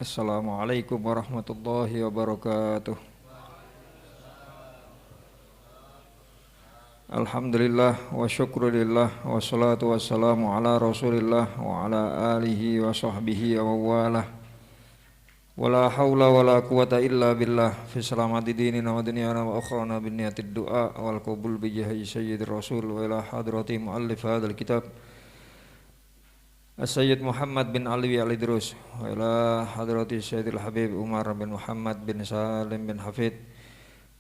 Assalamualaikum warahmatullahi wabarakatuh. Alhamdulillah wa syukrulillah wa salatu wassalamu ala rasulillah wa ala alihi wa sahbihi wa walah. Wala hawla wala quwata illa billah fi salamati dinina wa dunyana wa akhrana bin niyatid du'a wal qabul bi jahi sayyidir rasul wa ila hadrati muallif hadzal kitab As-Sayyid Muhammad bin Ali Al-Idrus wa ila hadrati Sayyidil Habib Umar bin Muhammad bin Salim bin Hafid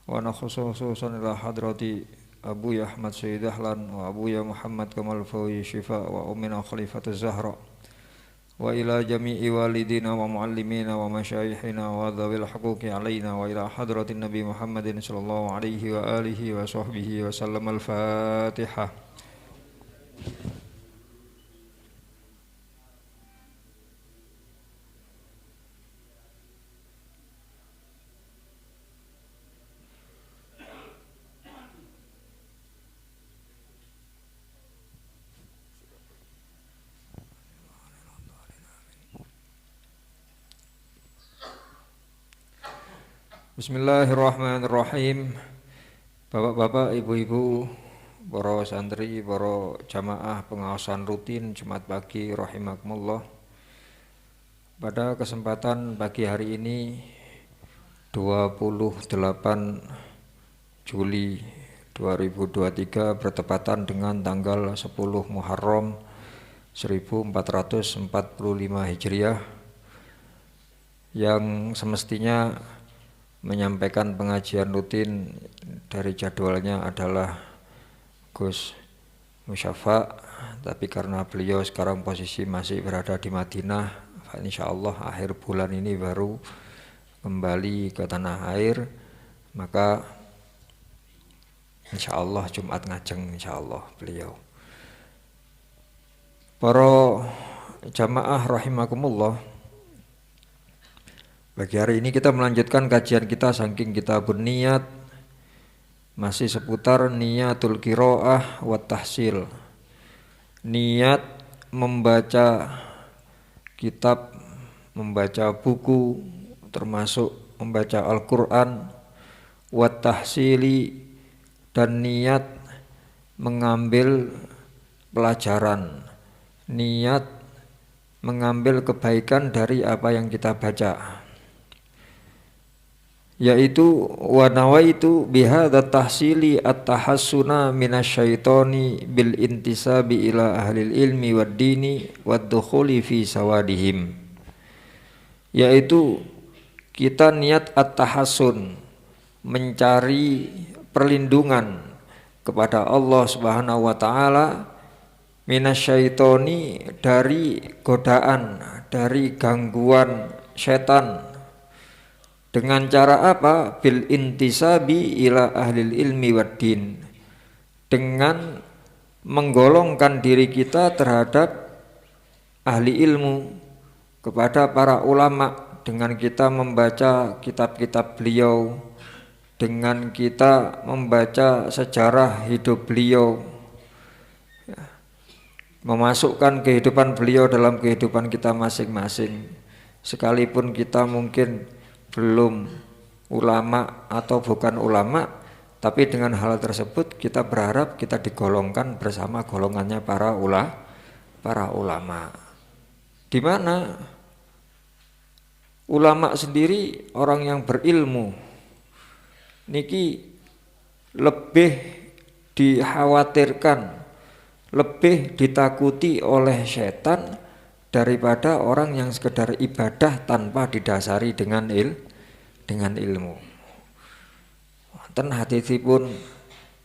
wa nakhususan ila hadrati Abu Ya Ahmad Sayyid Dahlan wa Abu Ya Muhammad Kamal Fawi Syifa wa Ummina Khalifatuz Zahra wa ila jami'i walidina wa muallimina wa masyayikhina wa dhawil huquqi alaina wa ila hadratin Nabi Muhammadin sallallahu alaihi wa alihi wa sahbihi wa sallam. Al-Fatihah. Bismillahirrahmanirrahim. Bapak-bapak, ibu-ibu, para santri, para jamaah pengawasan rutin Jumat pagi rahimakumullah. Pada kesempatan pagi hari ini 28 Juli 2023 bertepatan dengan tanggal 10 Muharram 1445 Hijriah, yang semestinya menyampaikan pengajian rutin dari jadwalnya adalah Gus Musyafa, tapi karena beliau sekarang posisi masih berada di Madinah, insya Allah akhir bulan ini baru kembali ke tanah air, maka insya Allah Jumat ngajeng insya Allah beliau. Para jamaah rahimakumullah, pagi hari ini kita melanjutkan kajian kita saking kitabun niyat, masih seputar niyatul qiraah wa tahsil. Niat membaca kitab, membaca buku, termasuk membaca Al-Quran, wa tahsili, dan niat mengambil pelajaran, niat mengambil kebaikan dari apa yang kita baca, yaitu wa nawaitu bihadza tahsili at-tahassuna minasyaitoni bil intisabi ila ahlil ilmi wad dini wad dukhuli fi sawadihim, yaitu kita niat at-tahassun, mencari perlindungan kepada Allah Subhanahu wa taala, minasyaitoni, dari godaan, dari gangguan setan. Dengan cara apa? Bil intisabi ila ahlil ilmi wad din, dengan menggolongkan diri kita terhadap ahli ilmu, kepada para ulama, dengan kita membaca kitab-kitab beliau, dengan kita membaca sejarah hidup beliau, memasukkan kehidupan beliau dalam kehidupan kita masing-masing. Sekalipun kita mungkin belum ulama atau bukan ulama, tapi dengan hal tersebut kita berharap kita digolongkan bersama golongannya para ulama. Di mana ulama sendiri orang yang berilmu niki lebih dikhawatirkan, lebih ditakuti oleh setan daripada orang yang sekedar ibadah tanpa didasari dengan ilmu. Wonten hadisipun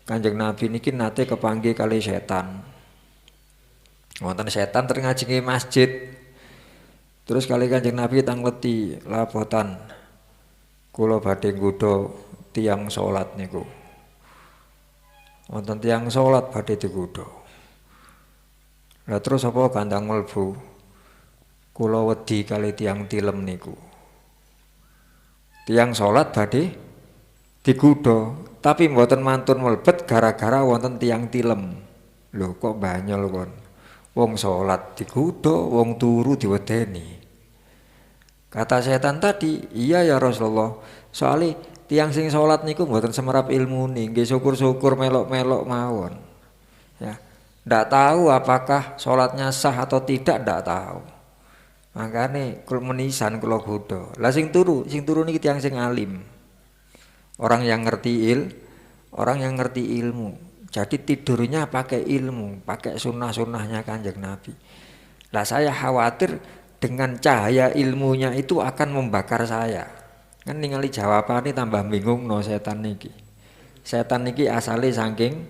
Kanjeng Nabi niki nate kepanggih kali setan. Wonten setan ngajengi masjid. Terus kali Kanjeng Nabi tangleti, lapotan kula badhe nggodha tiyang salat niku. Wonten tiyang salat badhe digodha. Lah terus apa kandang mlebu? Kula wedi kali tiang tilem niku. Tiang salat badhe digodha, tapi mboten mantun mlebet gara-gara wonten tiang tilem. Lho kok banyol kon. Wong salat digodha, wong turu diwedeni. Kata setan tadi, iya ya Rasulullah. Soalnya tiang sing sholat niku mboten semerap ilmu nih, nggih syukur-syukur melok-melok mawon. Ya, ndak tahu apakah sholatnya sah atau tidak, ndak tahu. Makanya kul menisan kula godha. Lah sing turu niki tiang sing alim. Orang yang ngerti ilmu. Jadi tidurnya pakai ilmu, pakai sunnah-sunnahnya Kanjeng Nabi. Lah saya khawatir dengan cahaya ilmunya itu akan membakar saya. Kan ningali jawabannya tambah bingung no setan niki. Setan niki asale saking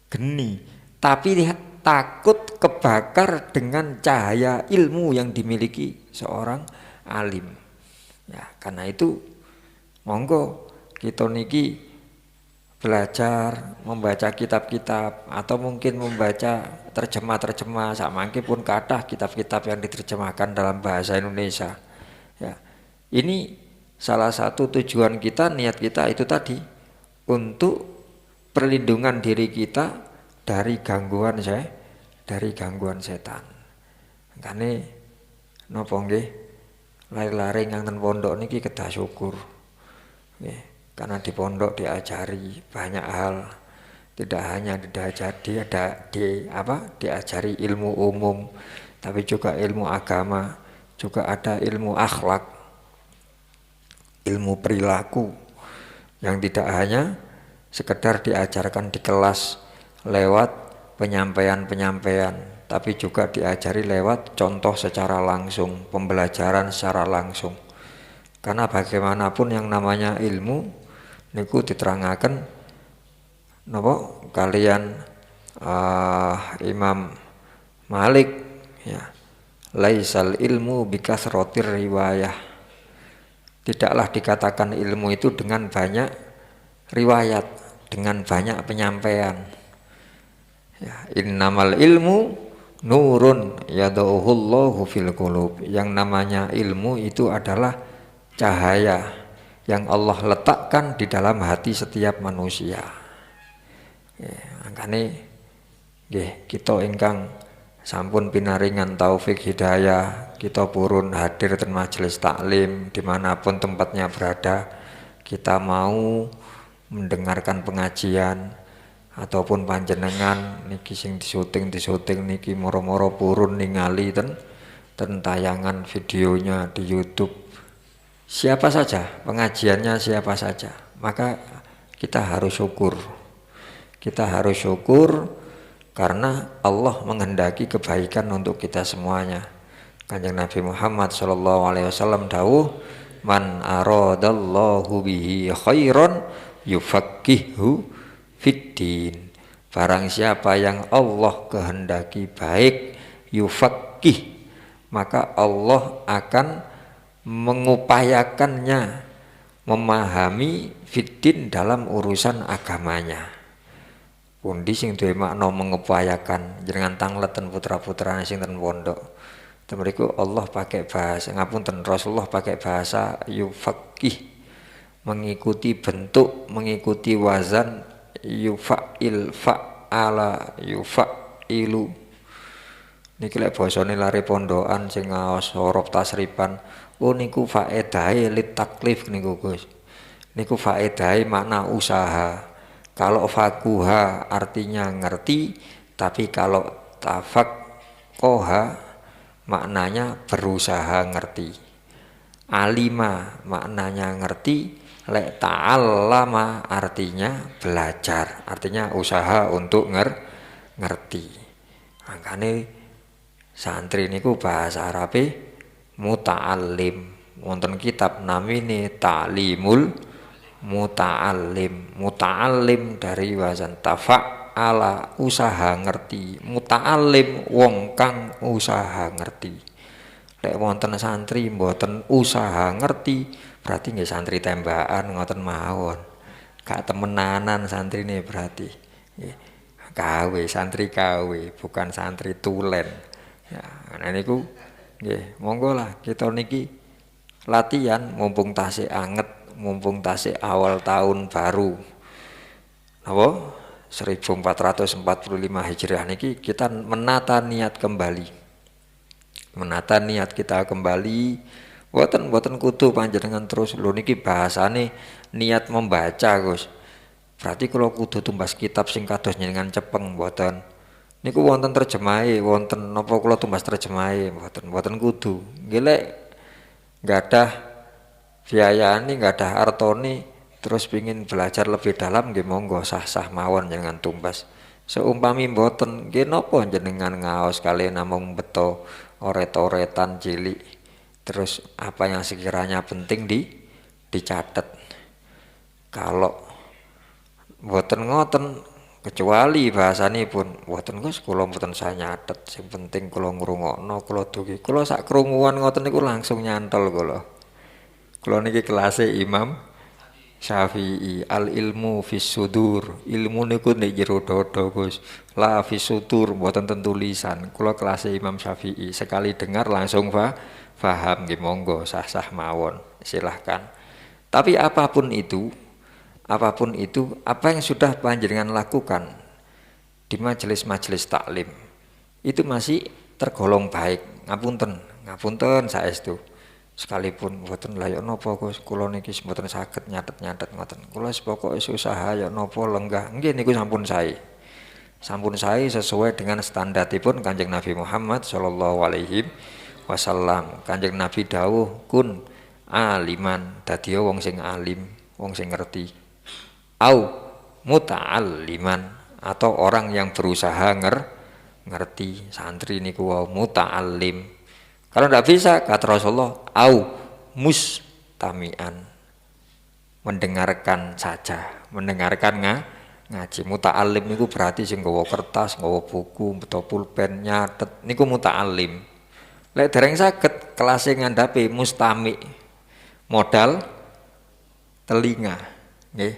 geni, tapi dia takut kebakar dengan cahaya ilmu yang dimiliki seorang alim. Ya, karena itu monggo kita niki belajar membaca kitab-kitab atau mungkin membaca terjemah-terjemah, samangke pun kathah kitab-kitab yang diterjemahkan dalam bahasa Indonesia. Ya. Ini salah satu tujuan kita, niat kita itu tadi untuk perlindungan diri kita dari gangguan setan. Makane napa nggih lari-lari nganten pondok niki kedah syukur. Nggih. Karena di pondok diajari banyak hal, tidak hanya diajari ilmu umum, tapi juga ilmu agama, juga ada ilmu akhlak, ilmu perilaku yang tidak hanya sekedar diajarkan di kelas lewat penyampaian, tapi juga diajari lewat contoh secara langsung, pembelajaran secara langsung. Karena bagaimanapun yang namanya ilmu niku diterangaken napa kalian Imam Malik ya, laisal ilmu bikasrotir riwayah. Tidaklah dikatakan ilmu itu dengan banyak riwayat, dengan banyak penyampaian. Ya, innamal ilmu nurun yadauhullahu fil qulub. Yang namanya ilmu itu adalah cahaya yang Allah letakkan di dalam hati setiap manusia. Angkane nggih kita ingkang sampun pinaringan taufik hidayah, kita purun hadir ten majelis taklim dimanapun tempatnya berada, kita mau mendengarkan pengajian ataupun panjenengan niki sing disuting niki moro-moro purun ningali ten tayangan videonya di YouTube. Siapa saja, pengajiannya siapa saja, maka kita harus syukur. Kita harus syukur karena Allah menghendaki kebaikan untuk kita semuanya. Kanjeng Nabi Muhammad SAW dawuh, man aradallahu bihi khairan yufaqihu fiddin. Barang siapa yang Allah kehendaki baik, yufaqih, maka Allah akan mengupayakannya memahami fiddin dalam urusan agamanya. Pundi sing duwe makna mengupayakan jenengan tangleten putra-putrane sing ten pondok. Temriku Allah pakai bahasa ngapunten Rasulullah pakai bahasa yufaqih, mengikuti bentuk, mengikuti wazan yufa'il fa'ala yufa'ilu. Niki lek basane lare pondokan sing ngaos huruf tasrifan, oh niku faedahe lit taklif niku Gus. Niku faedahe makna usaha. Kalau fakuha artinya ngerti, tapi kalau tafaqoha maknanya berusaha ngerti. Alima maknanya ngerti, lek ta'allama artinya belajar, artinya usaha untuk ngerti. Makane santri niku bahasa Arabe muta'allim. Wonten kitab namine Ta'limul Muta'allim. Muta'allim dari wazan tafa'ala usaha ngerti. Muta'allim wong kang usaha ngerti. Lek wonten santri mboten usaha ngerti, berarti nggih santri tembakan ngoten mawon. Gak temenanan santrine berarti. Kawe, santri kawe, bukan santri tulen. Ya, nah niku nggih, monggo lah kita niki latihan mumpung tasih anget, mumpung tasih awal tahun baru. Napa? 1445 Hijriah niki kita menata niat kembali. Menata niat kita kembali Mboten kudu panjenengan terus lho niki bahasane niat membaca Gus. Berarti kalau kudu tumbas kitab sing kados jenengan cepeng mboten. Niku wonten terjemahe, wonten napa kula tumbas terjemahe mboten kudu. Nggih lek gadah biayane gadah artone terus pingin belajar lebih dalam nggih monggo sah-sah mawon jenengan tumbas. Seumpami mboten nggih napa jenengan ngaos kaliyan namung beto oret-oretan cilik. Terus apa yang sekiranya penting dicatat. Kalau mboten ngoten kecuali bahasane pun mboten Gus kula mboten saya nyatet, sing penting kula ngrungokno, kula dugi. Kula sak krunguan ngoten niku langsung nyantol kula. Kula niki kelase Imam Syafi'i, al ilmu fis sudur. Ilmu niku nek jero dada Gus. La fis sudur mboten tentu lisan. Kula kelase Imam Syafi'i, sekali dengar langsung paham nggih monggo sah-sah mawon. Silahkan. Tapi apapun itu, apa yang sudah panjenengan lakukan di majelis-majelis taklim itu masih tergolong baik. Ngapunten saestu. Sekalipun mboten layak napa Gus, kula niki mboten saged nyatet-nyatet ngoten. Kula pokoke usaha ya napa lenggah. Nggih niku sampun sae. Sampun sae sesuai dengan standaripun Kanjeng Nabi Muhammad sallallahu alaihi wasallam. Kanjeng Nabi dawuh kun aliman, dadi wong sing alim, wong sing ngerti. Au muta'alliman, atau orang yang berusaha ngerti. Santri niku wau muta'allim. Kalau tidak bisa kata Rasulullah au mustami'an, mendengarkan saja, mendengarkan ngaji. Muta'allim niku berarti sing nggawa kertas, nggawa buku, beto pulpen, nyatet niku muta'allim. Lek dereng saged kelas sing ngandhape mustami, modal telinga nggih.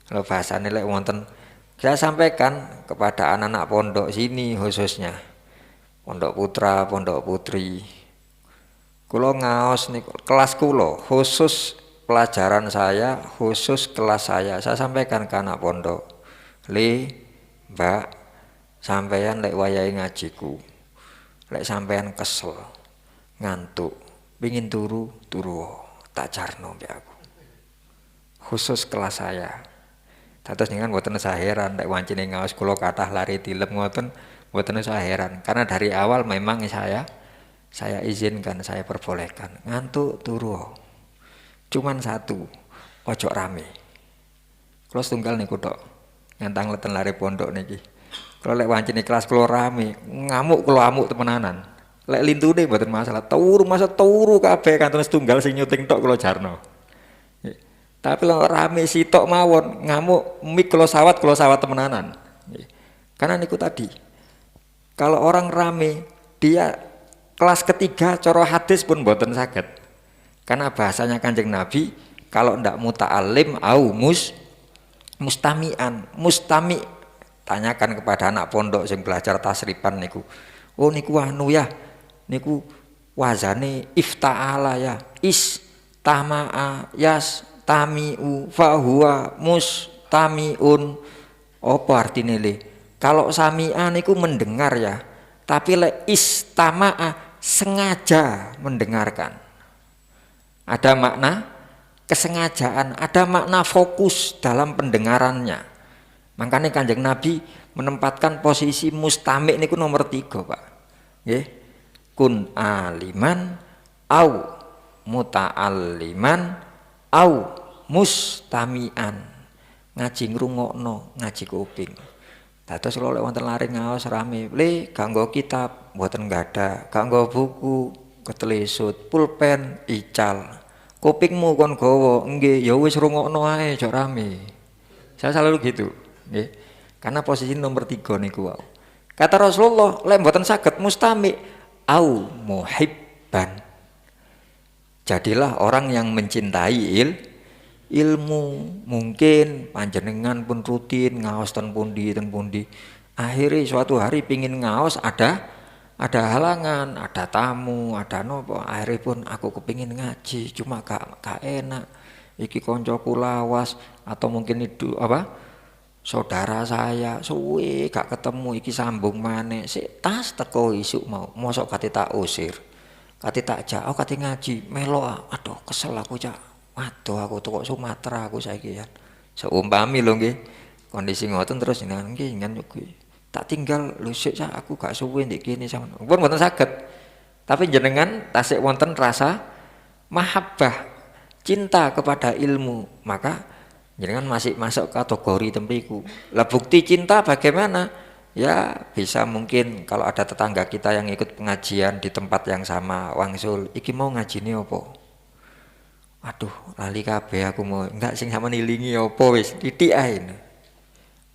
Kalau bahasane lek wonten saya sampaikan kepada anak-anak pondok sini khususnya pondok putra, pondok putri. Kula ngaos niku kelas kula khusus pelajaran saya, khusus kelas saya sampaikan ke anak pondok. Mbak, sampeyan lek wayahe ngajiku, lek sampeyan kesel, ngantuk, pingin turu, tak jarno mbek aku. Khusus kelas saya. Dados dengan mboten usah heran lek wancine ngaos kula kathah lari tilem ngoten, mboten usah heran karena dari awal memang saya izinkan, saya perbolehkan ngantuk turu. Cuman satu, ojo rame. Kalau setunggal niku tok, ngentang leten lari pondok niki. Kalau lek wancine kelas kula rame, ngamuk kula amuk temenanan. Lek lintune mboten masalah, turu kabeh kanton setunggal sing nyuting tok kula jarno. Tapi lek rame sitok mawon, ngamuk mik kula sawat temenanan. Karena niku tadi. Kalau orang rame, dia kelas ketiga coro hadis pun mboten saged. Karena bahasanya Kanjeng Nabi kalau ndak muta'alim au mustami'an. Mustami, tanyakan kepada anak pondok yang belajar tasripan niku. Oh niku anu ya, niku wazane ifta'ala ya. Istama'a yas tami'u fahuwa mustami'un. Apa artine le? Kalau sami'a niku mendengar ya. Tapi le istama'a sengaja mendengarkan. Ada makna kesengajaan, ada makna fokus dalam pendengarannya. Makanya Kanjeng Nabi menempatkan posisi mustami' niku nomor 3, Pak. Nggih. Kun aliman au muta'alliman au mustami'an. Ngaji ngrungokno, ngaji kuping. Dados kula lek wonten lari ngaos rame, gak nggo kitab, mboten gadah, gak nggo buku, ketelesut, pulpen, ical. Kupingmu kon gawa, nggih, ya wis rungokno ae, aja rame. Saya selalu gitu, nggih. Karena posisi nomor 3 niku wau. Kata Rasulullah, lek mboten saged mustami au muhibban. Jadilah orang yang mencintai ilmu. Mungkin panjenengan pun rutin ngaos ten pundi. Akhirnya suatu hari pingin ngaos ada halangan, ada tamu, ada nopo. Akhirnya pun aku kepingin ngaji, cuma gak enak. Iki koncoku lawas atau mungkin itu saudara saya suwe gak ketemu, iki sambung maneh. Sik tas teko isuk mau, mosok kate tak usir. Kate tak jak, aku kate ngaji, melo aduh kesel aku cak. Waduh aku tuh kok Sumatera aku saiki ya. Seumpami lho nggih. Kondisi ngoten terus jenengan nggih ngan tak tinggal lho sik cak aku gak suwe ndek kene sampean. Pun mboten saged. Tapi jenengan tasik wonten rasa mahabbah, cinta kepada ilmu, maka jenengan masih masuk kategori tempiku. Lah bukti cinta bagaimana? Ya bisa mungkin kalau ada tetangga kita yang ikut pengajian di tempat yang sama wangsul, iki mau ngajine opo? Aduh, lali kabeh aku mau. Enggak sing sama nilingi opo wis titik ae.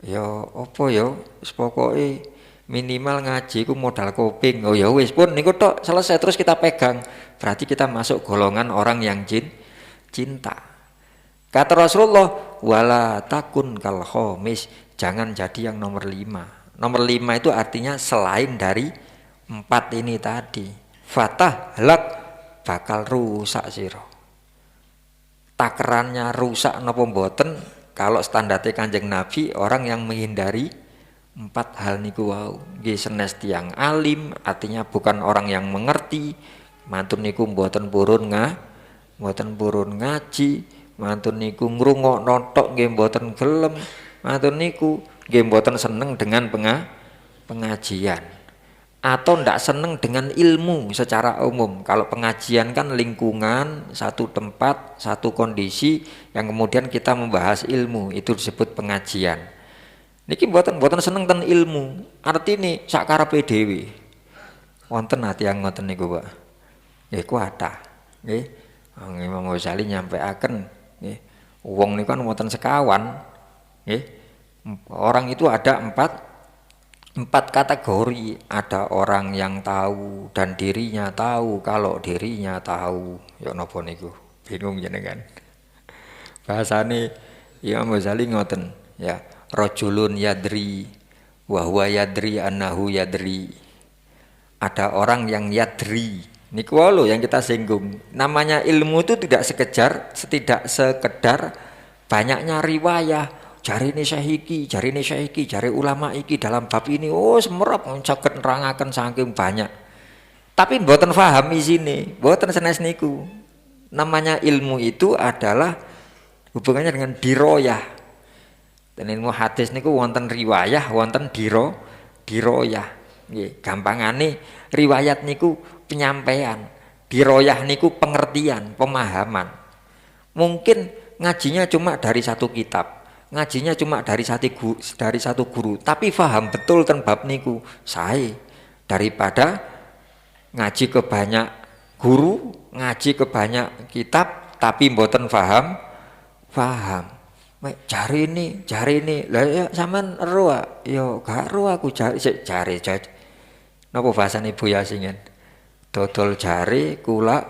Ya opo ya, wis pokoke minimal ngaji ku modal kuping. Oh ya wis pun niku tok selesai terus kita pegang. Berarti kita masuk golongan orang yang cinta. Kata Rasulullah, wala takun kal khomis, jangan jadi yang nomor 5. Nomor 5 itu artinya selain dari 4 ini tadi. Fatah halak bakal rusak sira. Takerannya rusak napa mboten kalau standarte Kanjeng Nabi orang yang menghindari 4 hal niku wau. Nggih senes tiyang alim artinya bukan orang yang mengerti. Mantun niku mboten purun ngaji, mantun niku ngrungokno tok nggih mboten gelem. Mantun niku nggih mboten seneng dengan pengajian atau ndak seneng dengan ilmu secara umum. Kalau pengajian kan lingkungan, satu tempat, satu kondisi yang kemudian kita membahas ilmu, itu disebut pengajian. Niki mboten seneng ten ilmu. Artine sak karepe dhewe. Wonten ati yang ngoten niku, Pak. Nggih kuwata. Nggih. Imam Ghazali nyampeaken nggih. Wong niku kan wonten sekawan. Nggih. Orang itu ada empat kategori. Ada orang yang tahu dan dirinya tahu kalau dirinya tahu. Ya napa niku? Bingung jenengan. Bahasane Imam Ghazali ngoten, ya. Rajulun yadri wa huwa yadri annahu yadri. Ada orang yang yadri. Niku lho yang kita singgung. Namanya ilmu itu tidak sekedar banyaknya riwayah. Jari ini syahiki, jari ulama iki dalam bab ini, oh semerap saged nerangaken saking banyak. Tapi mboten paham isine, mboten sanes niku. Namanya ilmu itu adalah hubungannya dengan diroyah. Dan ilmu hadis niku wonten riwayah, wonten diroyah. Nggih, gampangane riwayat niku penyampaian, diroyah niku pengertian, pemahaman. Mungkin ngajinya cuma dari satu kitab. Ngajinya cuma dari satu guru, tapi paham betul ten bab niku sae daripada ngaji ke banyak guru, ngaji ke banyak kitab tapi mboten paham. Jari ini lah ya sampean ero ya gak ero aku jari napa bahasane Ibu Yasingen dodol jari kula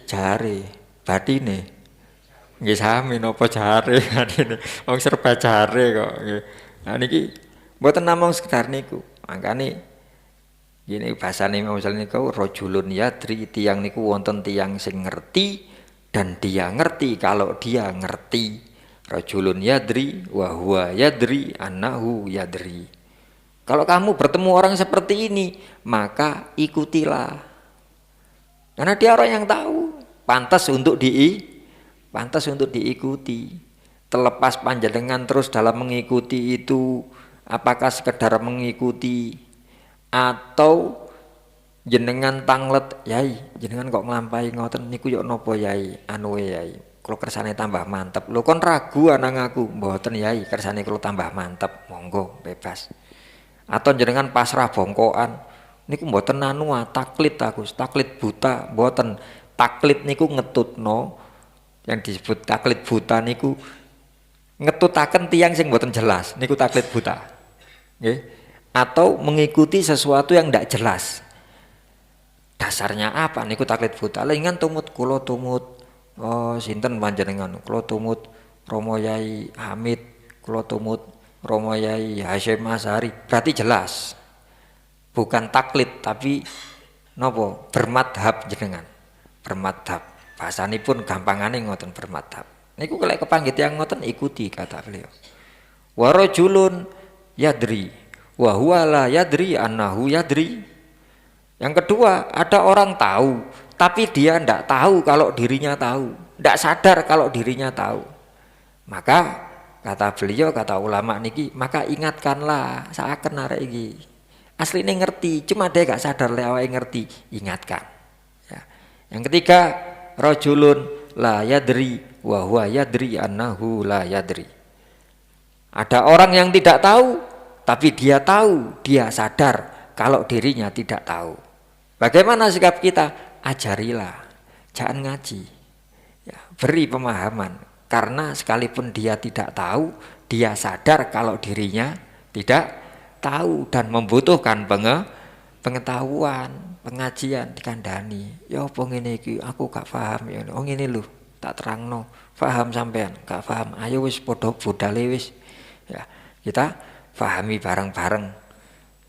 jari batine nggih sami napa jare ngene wong serba jare kok nggih. Nah niki mboten namung sekedar niku. Mangkane ngene bahasane Imam Ghazali niku rajulun yadri, tiyang niku wonten tiyang sing ngerti dan dia ngerti kalau dia ngerti. Rajulun yadri wa huwa yadri annahu yadri. Kalau kamu bertemu orang seperti ini, maka ikutilah. Karena dia orang yang tahu, pantas untuk diikuti. Terlepas panjenengan terus dalam mengikuti itu, apakah sekedar mengikuti atau jenengan tanglet, yai jenengan kok nglampahi ngoten niku yo napa yai, anu yai kalau kersane tambah mantep. Lho kon ragu anang aku, mboten yai kersane kalau tambah mantep, monggo bebas. Atau jenengan pasrah bongkoan niku mboten anu taklid taklid buta, mboten. Taklid niku ngetutno, yang disebut taklid buta niku ngetutaken tiyang sing mboten jelas, niku taklid buta. Nggih. Atau mengikuti sesuatu yang tidak jelas. Dasarnya apa niku taklid buta? Lengan tumut kula tumut sinten panjenengan? Kula tumut Romo Yai Hamid, kula tumut Romo Yai Hasyim Asy'ari. Berarti jelas. Bukan taklid tapi napa? Bermadhab jenengan. Bermadhab. Bahasanipun gampangane ngoten bermadhab. Niku kelek kepanggih tiyang ngoten ikuti kata beliau. Wa rajulun yadri wa huwa la yadri annahu yadri. Yang kedua, ada orang tahu, tapi dia tidak tahu kalau dirinya tahu, tidak sadar kalau dirinya tahu. Maka kata beliau, kata ulama niki, maka ingatkanlah seakan arek iki. Asline ngerti, cuma dia gak sadar lewat ngerti, ingatkan. Ya. Yang ketiga, rajulun la yadri wa huwa yadri annahu la yadri. Ada orang yang tidak tahu, tapi dia tahu, dia sadar kalau dirinya tidak tahu. Bagaimana sikap kita? Ajarilah, jangan ngaji. Ya, beri pemahaman, karena sekalipun dia tidak tahu, dia sadar kalau dirinya tidak tahu dan membutuhkan pengetahuan, pengajian dikandani. Ya apa ngene iki, aku gak paham ya. Oh ngene lho, tak terangno. Paham sampean? Gak paham. Ayo wis padha budale wis. Ya, kita pahami bareng-bareng.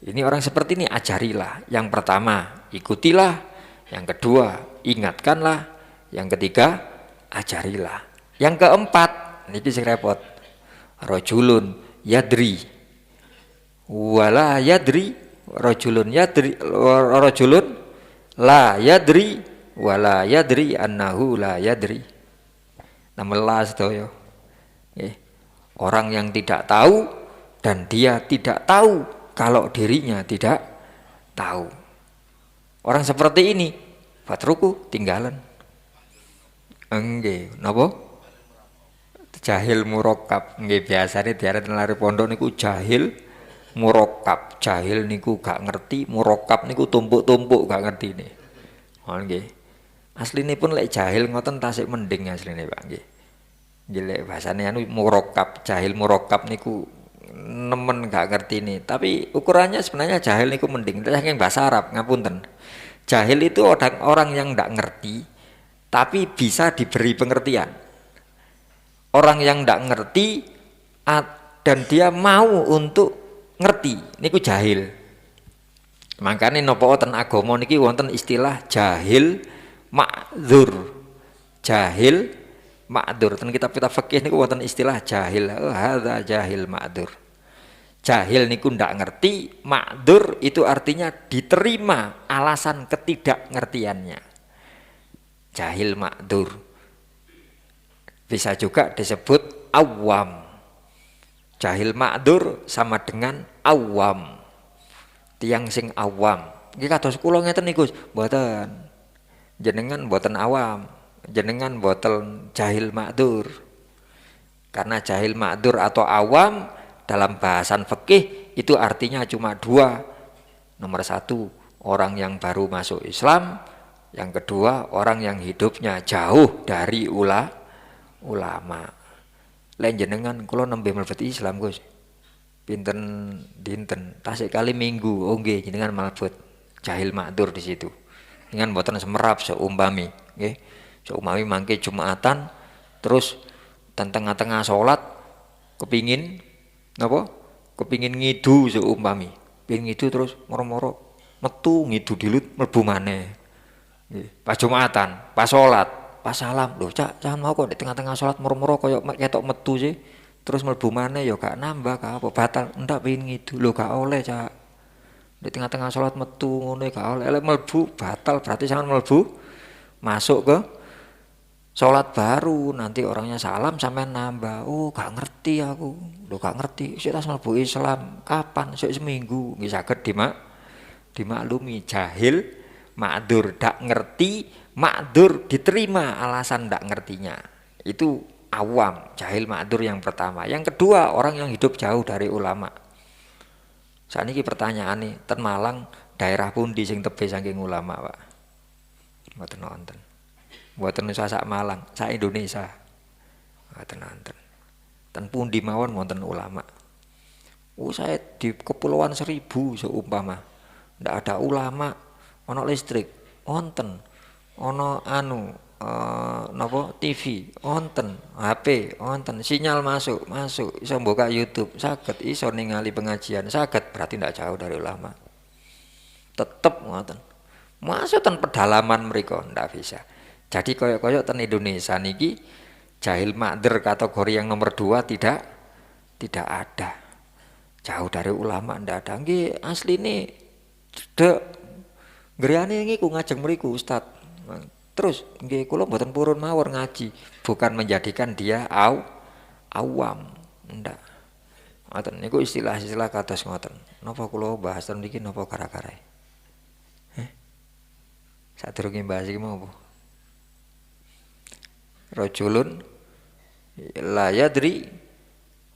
Ini orang seperti ini ajarilah. Yang pertama, ikutilah. Yang kedua, ingatkanlah. Yang ketiga, ajarilah. Yang keempat, niki sing repot. Rajulun yadri wala yadri, rajulun yadri, rajulun la yadri wala yadri annahu la yadri. 16 sedaya. Orang yang tidak tahu dan dia tidak tahu kalau dirinya tidak tahu. Orang seperti ini fatruku tinggalan. Nggih, napa? Jahil murakkab. Nggih biasane diarani lari pondok niku jahil murakkab. Jahil niku gak ngerti, murakkab niku tumpuk-tumpuk gak ngerti nih. Oh nggih. Asline pun lek jahil ngoten tasik mending asline Pak nggih. Nggih lek bahasane anu murakkab, jahil murakkab niku nemen gak ngerti nih. Tapi ukurannya sebenarnya jahil niku mending. Saking bahasa Arab ngapunten. Jahil itu orang yang ndak ngerti tapi bisa diberi pengertian. Orang yang ndak ngerti dan dia mau untuk ngerti, niku jahil. Makanya napa wonten agama niki wonten istilah jahil ma'dzur. Jahil ma'dzur. Ten kitab-kitab fikih niku wonten istilah jahil. Oh, hadza jahil ma'dzur. Jahil niku ndak ngerti, ma'dzur itu artinya diterima alasan ketidakngertiannya. Jahil ma'dzur. Bisa juga disebut awam. Jahil ma'dzur sama dengan awam. Tiang sing awam. Iki kados kula ngeten niku, mboten. Jenengan mboten awam, jenengan mboten jahil ma'dzur. Karena jahil ma'dzur atau awam dalam bahasan fikih itu artinya cuma dua. Nomor satu, orang yang baru masuk Islam. Yang kedua, orang yang hidupnya jauh dari ulama. Lain jenengan kula nembe mlebet Islam Gus. Pinten dinten, tasik kali minggu. Oh nggih, jenengan mlebet jahil ma'dzur di situ. Dengan mboten semerap seumpami, nggih. Seumpami mangke Jumatan terus tengah-tengah salat kepingin napa? Kepingin ngidu seumpami. Pengin ngidu terus moro-moro metu ngidu dilut mlebu maneh. Nggih. Pas Jumatan, pas salat, pas salam, lho Cak, jangan mau kok di tengah-tengah salat moro-moro koyo ketok metu sih. Terus mlebu maneh ya gak nambah gak apa batal. Ndak pengin ngidu. Lho gak oleh Cak. Di tengah-tengah salat metu ngono gak oleh. Lek mlebu batal berarti jangan mlebu masuk ke sholat baru, nanti orangnya salam sampai nambah. Oh gak ngerti aku. Loh gak ngerti. Sik tas mlebu Islam kapan? Sik seminggu. Nggih saged dimaklumi. Jahil ma'dzur, dak ngerti, ma'dzur diterima alasan dak ngertinya. Itu awam, jahil ma'dzur yang pertama. Yang kedua, orang yang hidup jauh dari ulama. Saat ini pertanyaan nih, ten Malang daerah pundi sing tebe saking ulama, Pak? Mboten wonten. Mboten sak Malang, sak Indonesia. Mboten wonten. Ten pundi mawon wonten ulama. Saya di Kepulauan Seribu seumpama. Ndak ada ulama, ono listrik, wonten. Ono napa TV, wonten, HP, wonten, sinyal masuk, iso buka YouTube, saged iso ningali pengajian, saged berarti ndak jauh dari ulama. Tetep ngoten. Masuk ten pedalaman mereka ndak bisa. Jadi koyok-koyok ten Indonesia niki jahil ma'dzur kategori yang nomor 2 tidak ada. Jauh dari ulama ndak ada. Nggih asline cedek Griyane niku ngajeng mriku Ustaz. Terus nggih kula mboten purun mawon ngaji, bukan menjadikan dia awam. Ndak. Ngoten niku istilah-istilah kados ngoten. Napa kula bahas ten niki napa gara-garae? Sadurunge bahas iki mau apa? Rajulun la yadri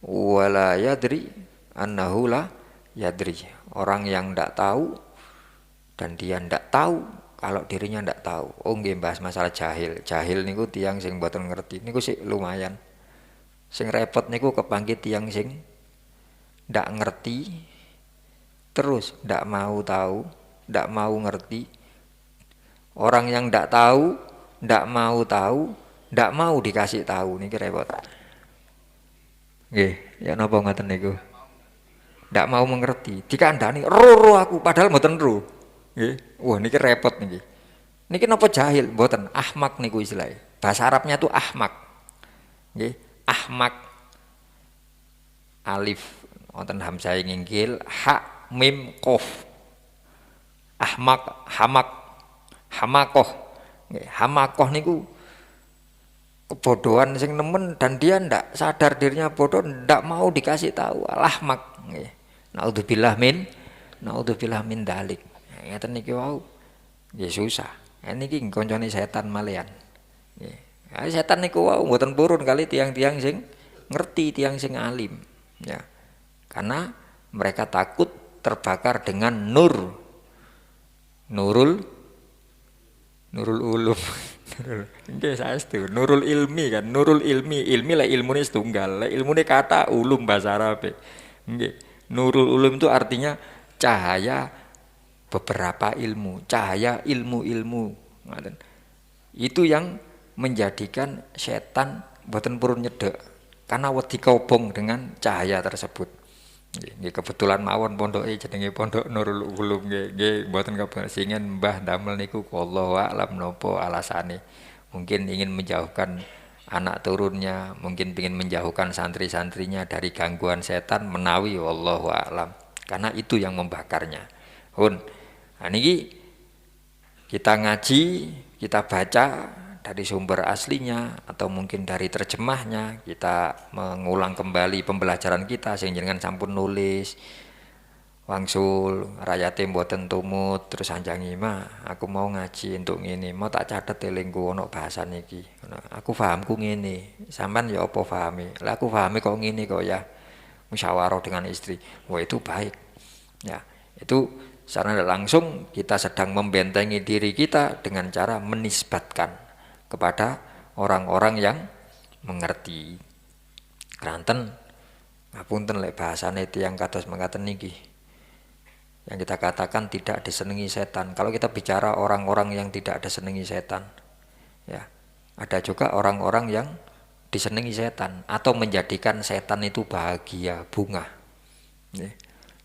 wa la yadri annahu la yadri. Orang yang ndak tahu dan dia ndak tahu kalau dirinya ndak tahu. Oh nggih bahas masalah jahil. Jahil niku tiyang sing mboten ngerti. Niku sik lumayan. Sing repot niku kepanggih tiyang sing ndak ngerti terus ndak mau tahu, ndak mau ngerti. Orang yang ndak tahu, ndak mau tahu, ndak mau dikasih tahu niki repot. Nggih, ya napa ngoten niku? Ndak mau mengerti. Dikandani ro aku padahal mboten ro. Nggih. Wah niki repot niki. Niki napa jahil? Mboten, ahmak niku istilahnya. Bahasa Arabnya tuh ahmak. Nggih, ahmak. Alif wonten hamzah nginggil, ha mim qaf. Ahmak, hamak, hamakoh. Nggih, hamakoh niku kebodohan sing nemen dan dia ndak sadar dirinya bodoh, ndak mau dikasih tahu. Al-ahmak. Nggih. Naudzubillah min dalik. Ngeten niki wau. Nggih susah. Niki koncone setan malian. Nggih. Setan niku wau mboten purun kali tiang-tiang sing ngerti, tiang sing alim. Ya. Karena mereka takut terbakar dengan nurul ulum. Nggih saestu, nurul ilmi kan, nurul ilmi lah ilmune setunggal, lah ilmune kata ulum bahasa Arab. Nggih. Nurul ulum itu artinya cahaya beberapa ilmu, cahaya ilmu-ilmu. Itu yang menjadikan setan boten purun nyedek karena wedi kobong dengan cahaya tersebut. Nggih kebetulan mawon pondoke jenenge Pondok Nurul Ulum nggih mboten kebersingen Mbah damel niku wallahu a'lam napa alasane. Mungkin ingin menjauhkan anak turunnya, mungkin ingin menjauhkan santri-santrinya dari gangguan setan menawi wallahu a'lam. Karena itu yang membakarnya. Nah niki kita ngaji, kita baca dari sumber aslinya atau mungkin dari terjemahnya, kita mengulang kembali pembelajaran kita sing jenengan sampun nulis wangsul rakyate mboten tumut terus anjangi mah aku mau ngaji untuk ngene mau tak catet elingku ono bahasan iki aku pahamku ngene sampean ya apa pahami lah aku pahami kok ngene kok ya musyawarah dengan istri wah itu baik ya itu secara langsung kita sedang membentengi diri kita dengan cara menisbatkan kepada orang-orang yang mengerti. Kranten ngapunten lek bahasane tiyang kados mangkaten niki. Yang kita katakan tidak disenangi setan. Kalau kita bicara orang-orang yang tidak disenangi setan, ya ada juga orang-orang yang disenangi setan atau menjadikan setan itu bahagia, bunga.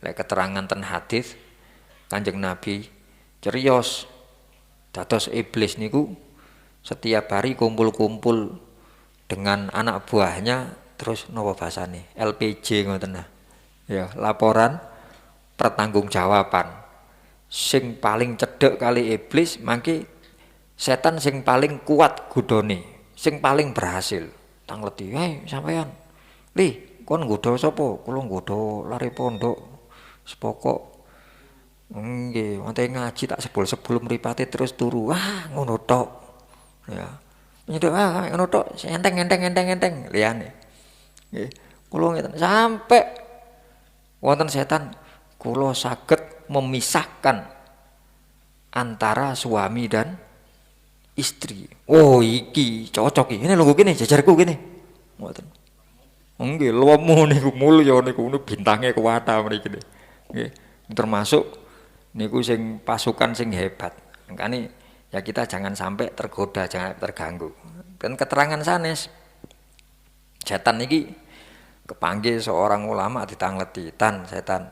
Lek keterangan ten hadis Kanjeng Nabi cerios dados iblis niku setiap hari kumpul-kumpul dengan anak buahnya terus napa bahasane LPJ ngoten nah. Ya, laporan pertanggungjawaban. Sing paling cedek kali iblis mangke setan sing paling kuat gudone, sing paling berhasil. Tangleti, "Hei sampean. Li, kon nggodha sapa? Kula nggodha lare pondok. Sepokok nggih, wonten ngaji tak sebul-sebul mripate terus turu. Wah, ngono tok." Ya. Nyedok ngono tok, enteng liyane. Nggih. Kula ngeten sampai wonten setan kula saged memisahkan antara suami dan istri. Oh iki cocok iki. Ini lho kene jajarku kene. Ngoten. Nggih, lomo niku mulya niku bintange kuwata mriki. Nggih. Termasuk niku sing pasukan sing hebat. Makane ya kita jangan sampai tergoda, jangan terganggu. Dan keterangan sanes setan niki kepanggil seorang ulama ditangleti, "Tan, setan.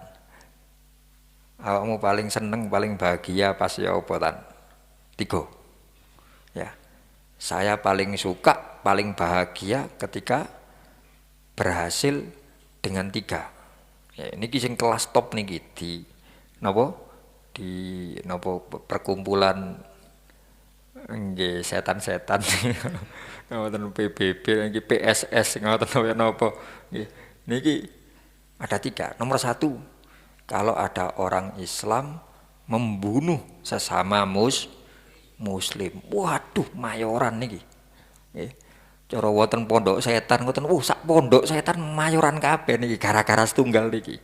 Awakmu paling seneng, paling bahagia pas ya apa tan?" 3. Ya. Saya paling suka, paling bahagia ketika berhasil dengan 3. Ya niki sing kelas top niki di napa? di nopo perkumpulan nggih setan-setan ngoten PBB niki PSS ngoten napa nggih niki ada 3. Nomor 1, kalau ada orang Islam membunuh sesama muslim, waduh mayoran niki nggih. Cara wonten pondok setan ngoten, sak pondok setan mayoran kabeh niki gara-gara setunggal niki.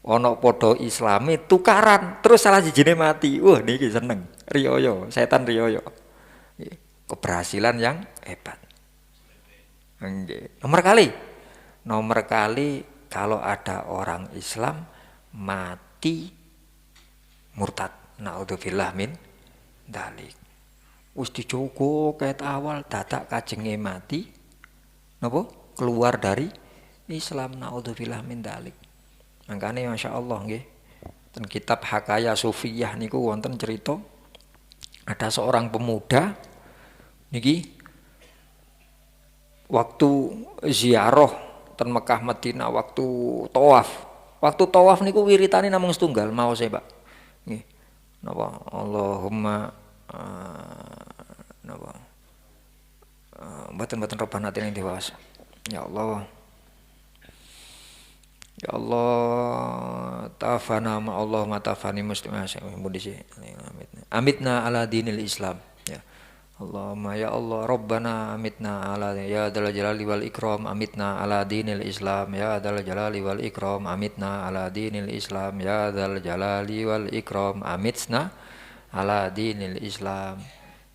Ana padha Islame tukaran, terus salah sijine mati. Wah niki seneng, riyaya, setan riyaya. Nggih, keberhasilan yang hebat. Nggih. Nomor kali kalau ada orang Islam mati murtad. Naudzubillah min dzalik. Wis dijogo ket awal dadak kajenge mati napa keluar dari Islam. Naudzubillah min dzalik. Mangkane masyaallah nggih. Ten kitab Hakaya Sufiyah niku wonten cerita ada seorang pemuda niki waktu ziarah ten Mekah Madinah waktu tawaf. Waktu tawaf niku wiritane namung setunggal maos Pak. Nggih. Napa Allahumma napa mboten robana tene dewasa. Ya Allah. Ya Allah, tafana ma Allah matafani muslimah mudisi. Amitna ala dinil Islam. Ya. Allahumma ya Allah Rabbana amitna ala ya dzal jalali wal ikram amitna ala dinil Islam ya dzal jalali wal ikram amitna ala dinil Islam ya dzal jalali wal ikram amitna ala dinil Islam.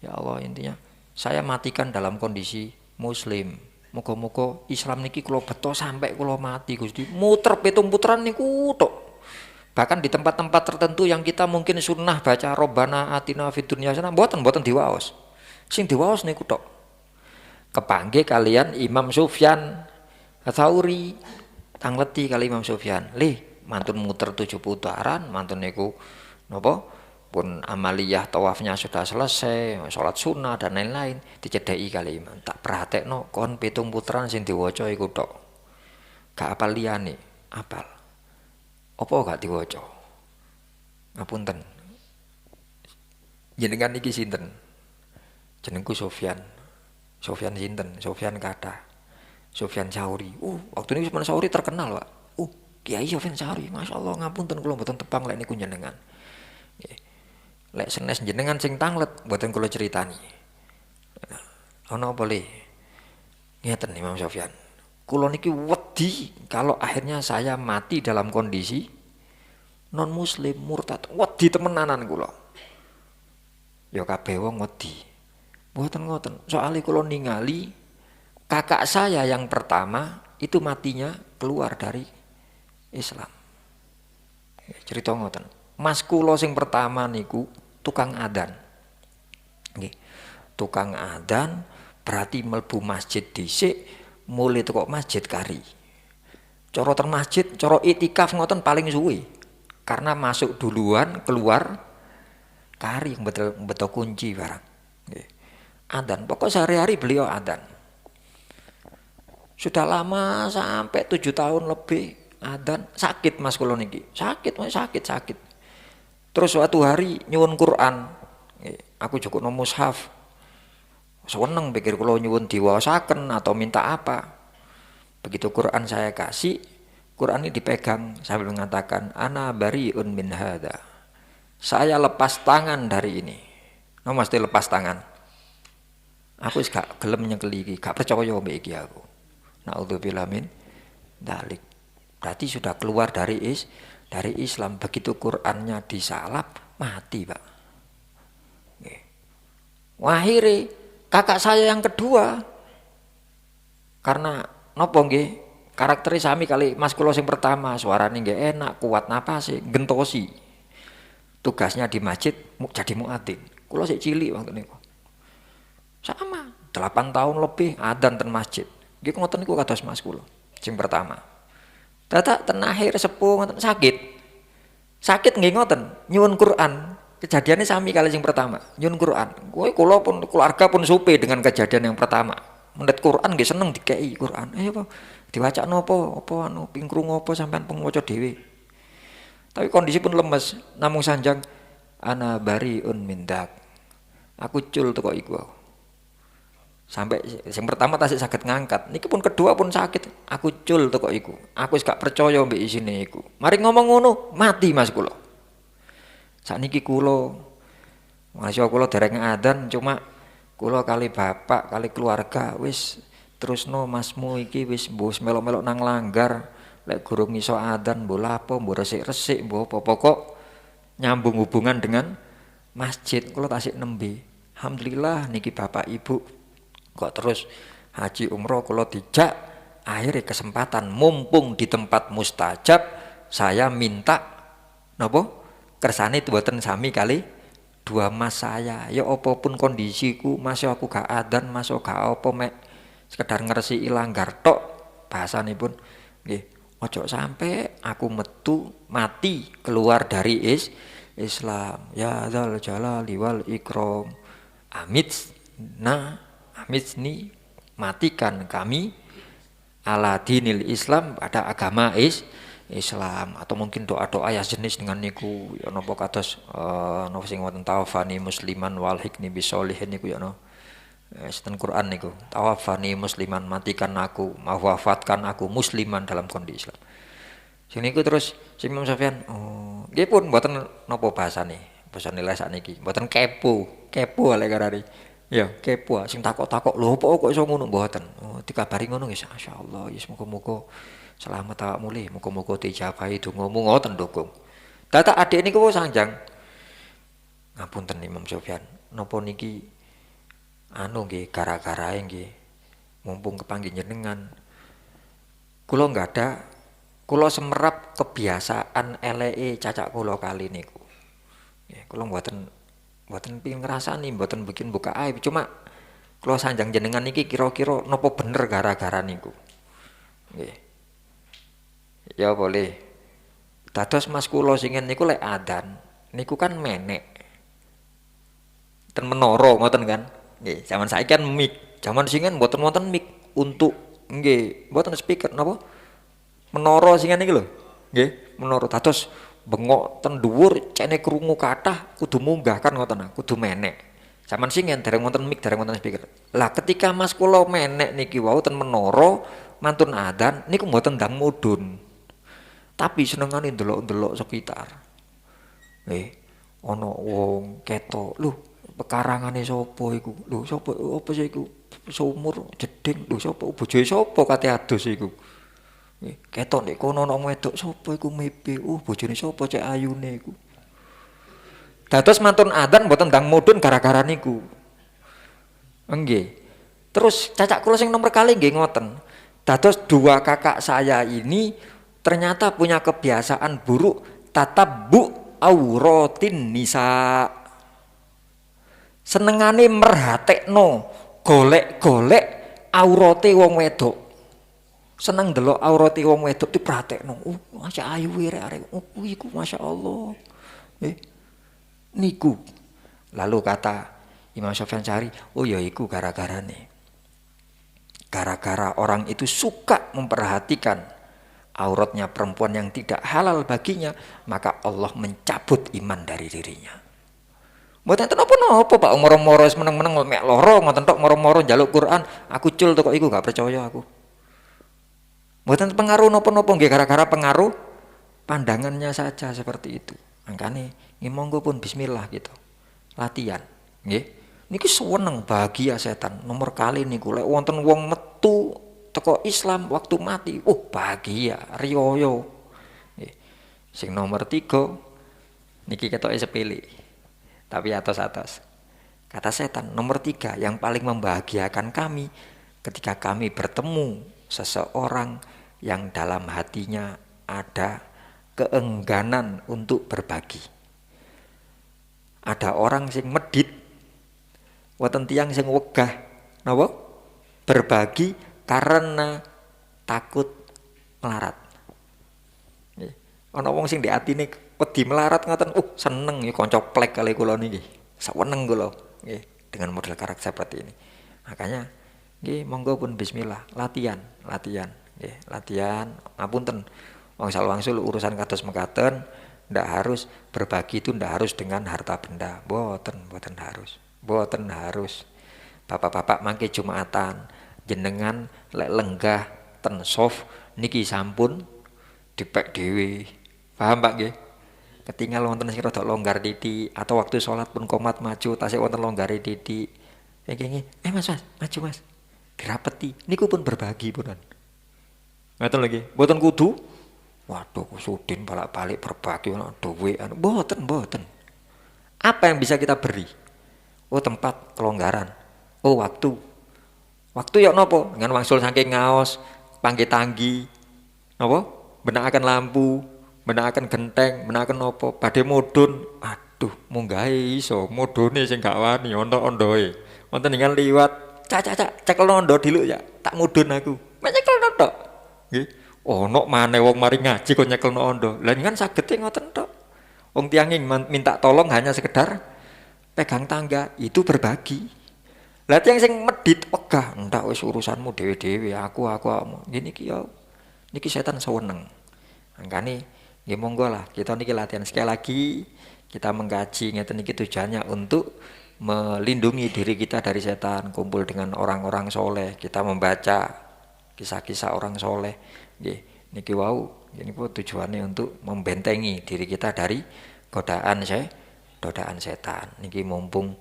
Ya Allah, intinya saya matikan dalam kondisi muslim. Muga-muga Islam niki kula beto sampai kula mati Gusti. Muter pitung putaran niku tok. Bahkan di tempat-tempat tertentu yang kita mungkin sunnah baca Robbana atina fid dunya hasanah mboten diwaos. Sing diwaos niku tok. Kepanggih kalian Imam Sufyan Tsauri, tangleti kali Imam Sufyan. Mantun muter 7 putaran, mantun niku napa? Pun amaliyah tawafnya sudah selesai, sholat sunnah dan lain-lain, dicedheki kali Imam. Tak pratekno kon 7 putaran sing diwaca iku tok. Gak apal liyane, apal. Apa gak diwaca? Ngapunten. Jenengan iki sinten? Jenengku Sufyan. Sufyan sinten? Sufyan kathah. Sufyan Tsauri. Waktu niku Sufyan Tsauri terkenal, Pak. Kiai Sufyan Tsauri, masyaallah ngapunten kula mboten tepang lek niku jenengan. Nggih. Lek senes jenengan sing tanglet mboten kula critani. Ana apa le? Ngeten Imam Sufyan. Kula niki wedi kalau akhirnya saya mati dalam kondisi non muslim murtad. Wedi temenanan kula. Ya kabeh wong wedi. Mboten ngoten. Soale kula ningali kakak saya yang pertama itu matinya keluar dari Islam. Cerita ngoten. Mas kula sing pertama niku tukang adzan. Nggih. Tukang adzan berarti mlebu masjid dhisik, mulai teko masjid kari. Cara teng masjid, cara itikaf ngoten paling suwe. Karena masuk duluan, keluar kari yang betul kunci barang. Nggih. Adzan, pokok sehari-hari beliau adzan. Sudah lama sampai 7 tahun lebih adzan, sakit Mas kula niki. Sakit. Terus suatu hari nyuwun Quran, aku cukup no mushaf. Seneng pikir kula nyuwun diwaosaken atau minta apa. Begitu Quran saya kasih, Quran ini dipegang sambil mengatakan ana bariun min hadza. Saya lepas tangan dari ini. Mesti lepas tangan. Aku wis gak gelem nyekeli iki, gak percaya mbek iki aku. Naudzubillah min dzalik. Berarti sudah keluar dari Islam. Begitu Qur'annya disalap, mati Pak. Akhirnya kakak saya yang kedua, karena nopo nggih, karakternya sami kali Mas kula sing pertama, suarane nggih enak, kuat napase, gentosi. Tugasnya di masjid jadi muadzin. Kula sik cilik waktu niku. Sama, 8 tahun lebih adzan ten masjid. Nggih ngoten niku kados Mas kula sing pertama. Dadak ten akhir sepuh ngoten sakit. Sakit nggih ngoten, nyuwun Quran. Kejadiannya sami kali sing pertama, nyuwun Quran. Kula pun keluarga pun supe dengan kejadian yang pertama. Mendet Quran nggih seneng dikei Quran. Ayo apa diwacakno apa anu ping krungu apa sampean penguwaca dhewe. Tapi kondisi pun lemes, namung sanjang ana bariun mindak. Aku cul teko iku. Sampai yang pertama tasik sakit ngangkat, niki pun kedua pun sakit. Aku cul teko iku. Aku wis gak percaya mbek isine iku. Mari ngomong ngono, mati Mas kula. Sakniki kula masya kula dereng adzan cuma kula kali bapak, kali keluarga wis terusno masmu iki wis mbok melok-melok nang langgar. Lek gurung iso adzan mbok lapo, mbok resik-resik, mbok apa pokok nyambung hubungan dengan masjid. Kula tasik nembe. Alhamdulillah niki bapak ibu kok terus haji umroh kula dijak, akhirnya kesempatan mumpung di tempat mustajab saya minta napa kersane mboten sami kali dua mas saya. Ya apapun kondisiku, masih aku gak adzan, masih gak apa mek sekedar ngresiki langgar tok bahasanipun nggih. Ojo sampai aku metu mati keluar dari Islam. Ya dzal jalali wal ikram. Amitni matikan kami ala dinil Islam pada agama Islam. Atau mungkin doa-doa ya jenis dengan niku ya napa kados napa sing wonten tawafani musliman wal hikni bisolihin niku ya napa Setan Quran niku tawafani musliman, matikan aku, wafatkan aku musliman dalam kondisi Islam. Sing niku terus si Imam Sofyan nggih pun mboten napa bahasane basa nilai sakniki mboten kepo oleh karari ya kepo sing takok-takok lho kok iso ngono mboten dikabari ngono nggih masyaallah ya muga-muga selamat awak mulih muga-muga dijabahi dongamu ngoten ndukung data adik niku sanjang ngapunten Imam Sofyan napa niki nggih gara-garae nggih mumpung kepanggih jenengan kula nggak ada kula semerap kebiasaan eleke cacak kula kali niku nggih kula mboten pengin ngrasani mboten bikin buka aib cuma kula sanjang jenengan niki kira-kira napa bener gara-gara niku nggih ya boleh dados mas kula singen niku lek adzan niku kan menek ten menara ngoten kan nggih, zaman saiki kan mic, zaman singen mboten wonten mic untuk nggih, mboten speaker napa? Menara singen iki lho. Nggih, menara dados bengok ten dhuwur cene krungu kathah kudu munggah kan ngoten, kudu menek. Zaman singen dereng wonten mic, dereng wonten speaker. Lah ketika Mas kula menek niki wau ten menara mantun adzan niku mboten ndang mudhun. Tapi senengane ndelok-ndelok sekitar. Nggih, ana wong ketok, lho pekarangane sapa iku? Lho sapa apa sih iku? Sumur jeding. Lho sapa bojoe sapa kate adus iku? Nggih, ketok nek kono ana wedok sapa iku mepe? Bojone sapa cek ayune iku? Dados mantun adzan mboten ndang mudhun gara-gara niku. Nggih. Terus cacak kula sing nomor kali nggih ngoten. Dados dua kakak saya ini ternyata punya kebiasaan buruk tatabbu auratin nisa. Senengane merhatekno golek-golek aurate wong wedok. Seneng delok aurate wong wedok dipratekno. Masya ayu arek iku masyaallah. Niku. Lalu kata Imam Sofyan Syari, ya iku gara-garane. Gara-gara orang itu suka memperhatikan auratnya perempuan yang tidak halal baginya, maka Allah mencabut iman dari dirinya. Mboten enten apa-apa Pak moro-moro meneng-meneng mek loro ngoten tok moro-moro njaluk Quran, aku cul tok iku gak percaya aku. Mboten pengaruh napa-napa nggih gara-gara pengaruh pandangannya saja seperti itu. Makane monggo pun bismillah gitu. Latihan, nggih. Niki seneng bahagia setan. Nomor kali niku lek wonten wong metu teko Islam waktu mati, bahagia, riyoyo. Nggih. Sing nomor 3 niki ketoke sepele. Tapi atos-atos. Kata setan, nomor 3 yang paling membahagiakan kami ketika kami bertemu seseorang yang dalam hatinya ada keengganan untuk berbagi. Ada orang sing medit, wonten tiyang sing wegah, napa? Berbagi karena takut melarat. Ana wong sing di atine wedi melarat ngoten, seneng ya kanca plek kali kula niki. Seneng kula nggih dengan model karakter seperti ini. Makanya nggih monggo pun bismillah, latihan nggih, latihan. Ngapunten. Wangsul urusan kados mekaten ndak harus berbagi itu ndak harus dengan harta benda. Boten harus. Boten harus. Bapak-bapak mangke Jumatan, jenengan lek lenggah ten soft niki sampun dipek dhewe. Paham Pak nggih? Ketinggal wonten sing rada longgar titik atau waktu sholat pun komat maju tasih wonten longgar titik. Nggih, Mas, maju Mas. Dirapeti. Niku pun berbagi punan. Ngoten lagi. Mboten kudu waduh kusudin balik-balik berbagi duwe mboten. Apa yang bisa kita beri? Oh, tempat kelonggaran. Oh, waktu. Waktu ya nopo? Dengan wangsul saking ngaos, pangke tanggi. Napa? Benakaken lampu, benakaken genteng, benakaken nopo? Badhe mudhun. Aduh, munggahe iso mudhune sing gak wani ondoe. Wonten dengan liwat, cak cekel ondo diluk ya. Tak mudhun aku. Mek cekel tok. Nggih. Ono maneh wong mari ngaji kok nyekelno ondo. Lah kan saged ngoten tok. Wong tiyang minta tolong hanya sekedar pegang tangga, itu berbagi. Lah tiyang sing medhit wegah, ndak wis urusanmu dhewe-dhewe, aku. Gini ki yo. Niki setan seweneng. Mangkane nggih monggo lah kita niki latihan sekali lagi. Kita mengkaji ngeten niki tujuannya untuk melindungi diri kita dari setan, kumpul dengan orang-orang soleh, kita membaca kisah-kisah orang soleh. Nggih, niki wau ini pun tujuannya untuk membentengi diri kita dari godaan setan. Niki mumpung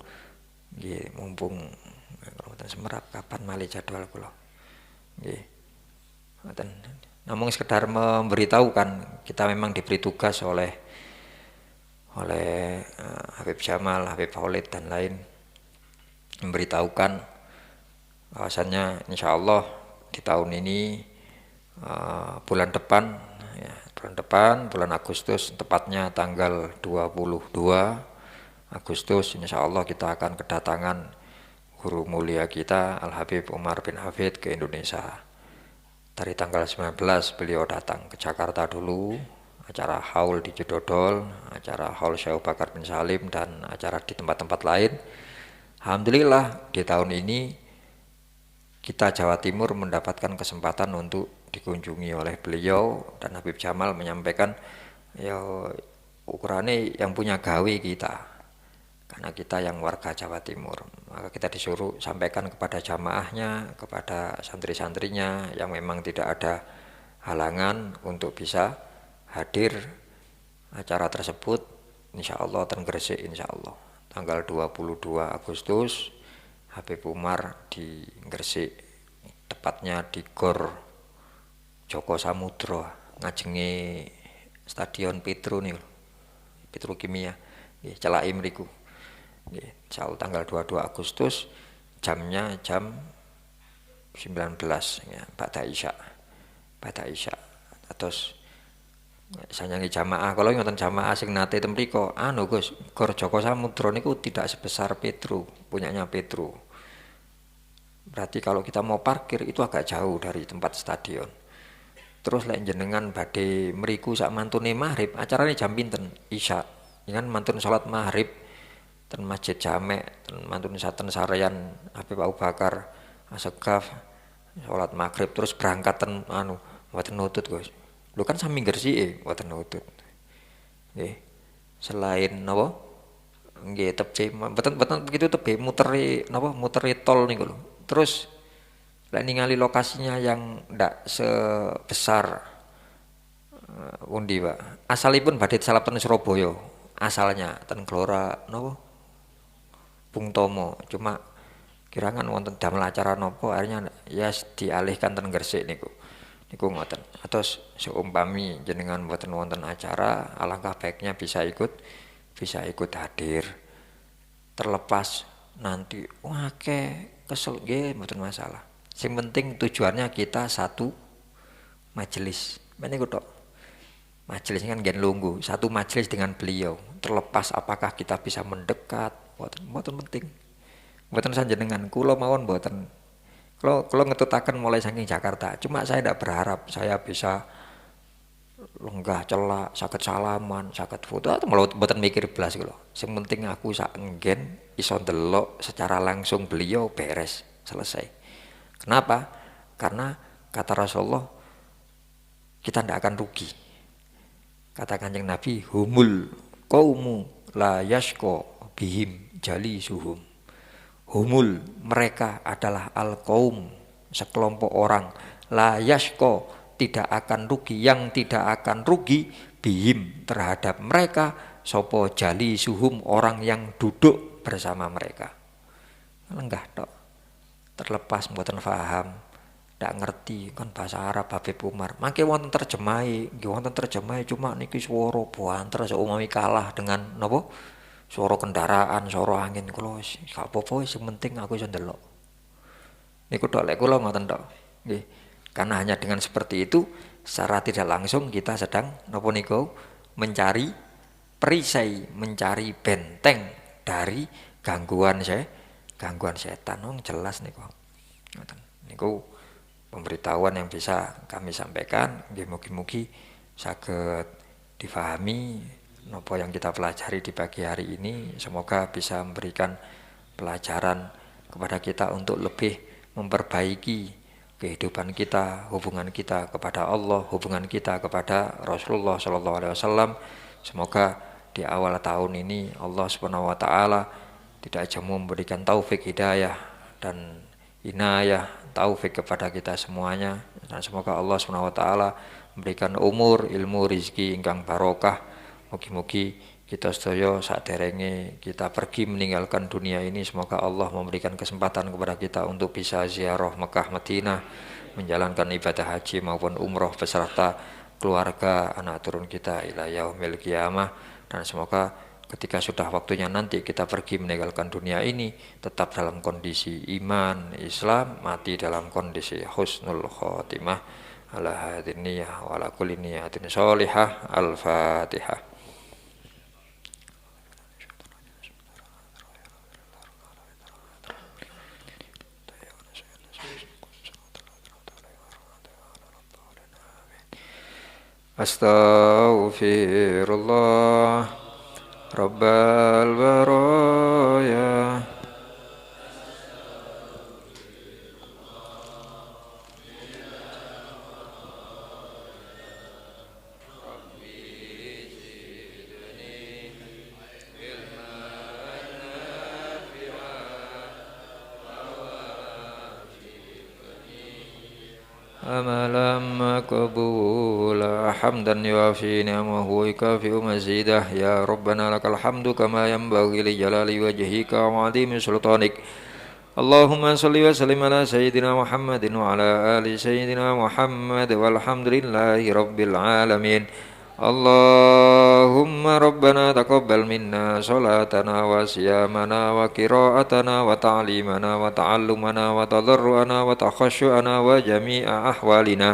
ngoten semerap kapan malih jadwal kula. Nggih. Ngoten. Namun sekedar memberitahukan kita memang diberi tugas oleh Habib Jamal, Habib Khalid dan lain memberitahukan bahwasannya insyaallah di tahun ini bulan depan bulan Agustus tepatnya tanggal 22 Agustus insyaallah kita akan kedatangan guru mulia kita Al Habib Umar bin Hafid ke Indonesia. Dari tanggal 19 beliau datang ke Jakarta dulu, acara haul di Jedodol, acara haul Syekh Bakar bin Salim dan acara di tempat-tempat lain. Alhamdulillah di tahun ini kita Jawa Timur mendapatkan kesempatan untuk dikunjungi oleh beliau dan Habib Jamal menyampaikan ya ukurannya yang punya gawe kita. Karena kita yang warga Jawa Timur, maka kita disuruh sampaikan kepada jamaahnya, kepada santri-santrinya yang memang tidak ada halangan untuk bisa hadir acara tersebut insyaallah ten Gresik insyaallah tanggal 22 Agustus Habib Umar di Gresik, tepatnya di Gor Joko Samudro ngajenge Stadion Petrokimia nggih celake mriku. Insyaallah tanggal 22 Agustus jamnya jam 19 ya, Ba'da Isya. Terus sanyangi jamaah kalau ngoten jamaah sing nate ten mriko Gus Gor Joko Samudro niku tidak sebesar Petro, punyanya Petro. Berarti kalau kita mau parkir itu agak jauh dari tempat stadion. Terus lek jenengan badhe mriku sak mantune maghrib, acarane jam pinten? Isya. Dengan mantun salat maghrib ten Masjid Jamek, ten mantun saten sarean Habib Abu Bakar Asegaf salat maghrib terus berangkat ten mboten nutut Gus. Lho kan sami Gresik mboten nutut. Nggih. Selain napa? Nggih tepce mboten begitu tebe muteri tol niku lho. Terus lek ningali lokasinya yang ndak sebesar pundi Pak. Asalipun badhe salap ten Surabaya. Asalnya ten Glora napa? Bung Tomo, cuma kirangan wonten damel acara nopo akhirnya ya dialihkan ten Gresik niku ngoten. Atus seumpami jenengan mboten wonten acara alangkah baiknya bisa ikut hadir. Terlepas nanti akeh kesel nggih mboten masalah. Sing penting tujuannya kita satu majelis. Meniku tok. Majelis kan gen lungguh, satu majelis dengan beliau. Terlepas apakah kita bisa mendekat, mboten penting. Mboten sanjenengan kula mawon mboten. Kula ngetutaken mulai saking Jakarta. Cuma saya tidak berharap saya bisa lenggah celak, saged salaman, saged foto atau mboten mikir blas kula. Sing penting aku sak enggen iso ndelok secara langsung beliau beres, selesai. Kenapa? Karena kata Rasulullah kita tidak akan rugi. Kata Kanjeng Nabi, humul qaumu la yashqa bihim jalisuhum. Humul, mereka adalah al-qaum, sekelompok orang, la yashqa, tidak akan rugi, yang tidak akan rugi bihim, terhadap mereka, sopo jalisuhum, orang yang duduk bersama mereka. Lenggah tok, terlepas mboten paham, ndak ngerti kan bahasa Arab Habib Umar. Mangke wonten terjemahe, nggih wonten terjemahe, cuma niki swara banter seumami kalah dengan napa? Swara kendaraan, swara angin. Kula wis gak apa-apa, sing penting aku iso ndelok. Niku tok lek kula ngoten tok. Nggih. Karena hanya dengan seperti itu secara tidak langsung kita sedang napa niku mencari perisai, mencari benteng dari gangguan setan. Jelas niku. Ngoten. Niku pemberitahuan yang bisa kami sampaikan, mugi-mugi saged difahami napa yang kita pelajari di pagi hari ini. Semoga bisa memberikan pelajaran kepada kita untuk lebih memperbaiki kehidupan kita, hubungan kita kepada Allah, hubungan kita kepada Rasulullah SAW. Semoga di awal tahun ini Allah Subhanahu wa taala tidak hanya memberikan taufik hidayah dan inayah, taufik kepada kita semuanya, dan semoga Allah Subhanahu wa taala memberikan umur, ilmu, rizki ingkang barokah. Mugi-mugi kita sedaya saderenge kita pergi meninggalkan dunia ini, semoga Allah memberikan kesempatan kepada kita untuk bisa ziarah Mekah Madinah, menjalankan ibadah haji maupun umroh beserta keluarga, anak turun kita ila yaumil qiyamah. Dan semoga ketika sudah waktunya nanti kita pergi meninggalkan dunia ini tetap dalam kondisi iman, Islam, mati dalam kondisi husnul khotimah. Ala hadin niyah wa ala kulli niyatin sholihah. Al-Fatihah. Astaghfirullah Rabbal baraya. أملا مقبولا حمدا يوافي نعمه ويكافئ مزيده يا ربنا لك الحمد كما ينبغي لجلال وجهك وعظيم سلطانك اللهم صل وسلم على سيدنا محمد وعلى آل سيدنا محمد والحمد لله رب العالمين اللهم ربنا تقبل منا صلاتنا وصيامنا وقراءتنا وتعليمنا وتعلمنا وتضرعنا وتخشعنا وجميع أحوالنا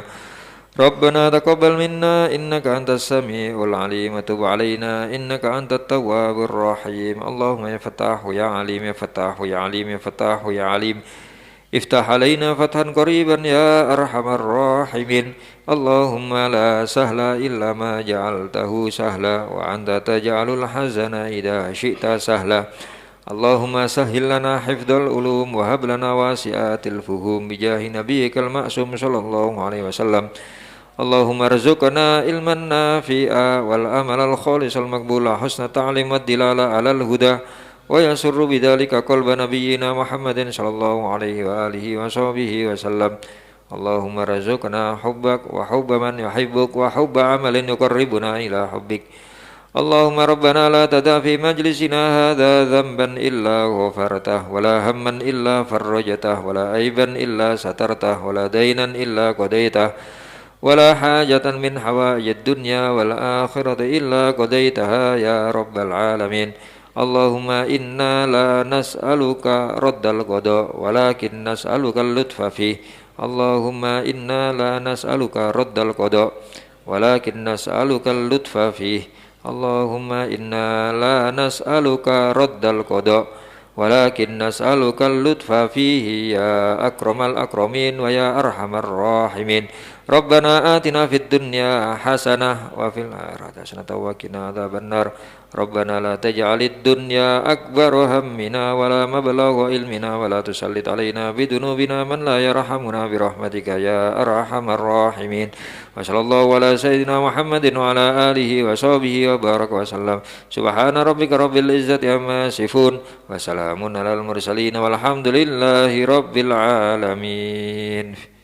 ربنا تقبل منا إنك أنت السميع العليم وتب علينا إنك أنت التواب الرحيم اللهم يا فتاح يا عليم يا فتاح يا عليم يا فتاح يا عليم افتح علينا فتحا قريبا يا أرحم الراحمين اللهم لا سهل إلا ما جعلته سهلا وأنت تجعل الحزن إذا شئت سهلا اللهم سهل لنا حفظ العلوم وهب لنا واسعات الفهوم بجاه نبيك المعصوم صلى الله عليه وسلم اللهم ارزقنا علما نافعا والعمل الخالص المقبول حسن التعليم والدلالة على الهدى ويسر بذلك قلب نبينا محمد صلى الله عليه وآله وصحبه وسلم اللهم ارزقنا حبك وحب من يحبك وحب عمل يقربنا إلى حبك اللهم ربنا لا تدع في مجلسنا هذا ذنبا إلا غفرته ولا هما إلا فرجته ولا عيبا إلا سترته ولا دينا إلا قضيته ولا حاجة من حوائج الدنيا والآخرة إلا قضيتها يا رب العالمين اللهم إنا لا نسألك رد القضاء ولكن نسألك اللطف فيه اللهم إنا لا نسألك رد القضاء ولكن نسألك اللطف فيه اللهم إنا لا نسألك رد القضاء ولكن نسألك اللطف فيه يا أكرم الأكرمين ويا أرحم الراحمين ربنا آتنا في الدنيا حسنة وفي الآخرة حسنة وقنا عذاب النار ربنا لا تجعل الدنيا أكبر همنا ولا مبلغ علمنا ولا تسلط علينا بذنوبنا من لا يرحمنا برحمتك يا أرحم الراحمين وصلى الله على سيدنا محمد وعلى آله وصحبه وبارك وسلم سبحان ربك رب العزة عما يصفون وسلام على المرسلين والحمد لله رب العالمين.